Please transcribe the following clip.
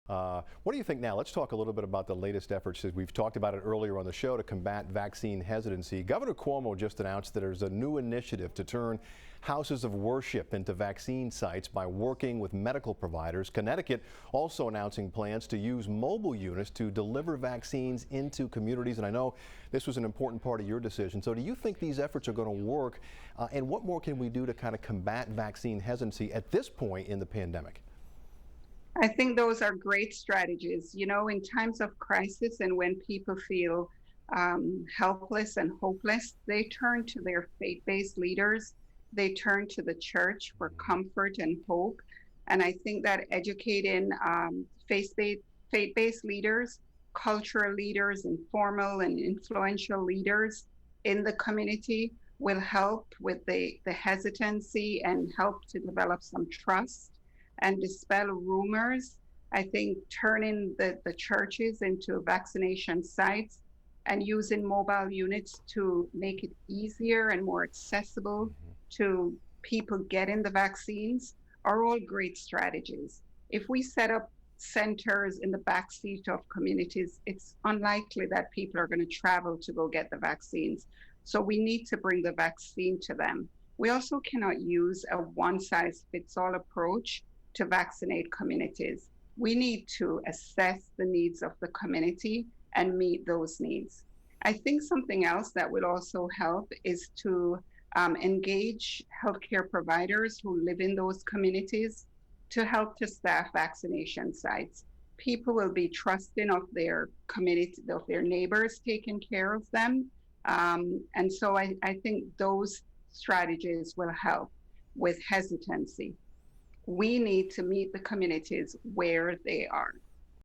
What do you think now? Let's talk a little bit about the latest efforts. We've talked about it earlier on the show to combat vaccine hesitancy. Governor Cuomo just announced that there's a new initiative to turn houses of worship into vaccine sites by working with medical providers. Connecticut also announcing plans to use mobile units to deliver vaccines into communities. And I know this was an important part of your decision. So do you think these efforts are going to work? And what more can we do to kind of combat vaccine hesitancy at this point in the pandemic? I think those are great strategies. You know, in times of crisis and when people feel helpless and hopeless, they turn to their faith-based leaders. They turn to the church for comfort and hope. And I think that educating faith-based leaders, cultural leaders, informal and influential leaders in the community will help with the hesitancy and help to develop some trust and dispel rumors. I think turning the churches into vaccination sites and using mobile units to make it easier and more accessible to people getting the vaccines are all great strategies. If we set up centers in the backseat of communities, it's unlikely that people are going to travel to go get the vaccines. So we need to bring the vaccine to them. We also cannot use a one-size-fits-all approach to vaccinate communities. We need to assess the needs of the community and meet those needs. I think something else that will also help is to engage healthcare providers who live in those communities to help to staff vaccination sites. People will be trusting of their community, of their neighbors taking care of them. And so I think those strategies will help with hesitancy. We need to meet the communities where they are.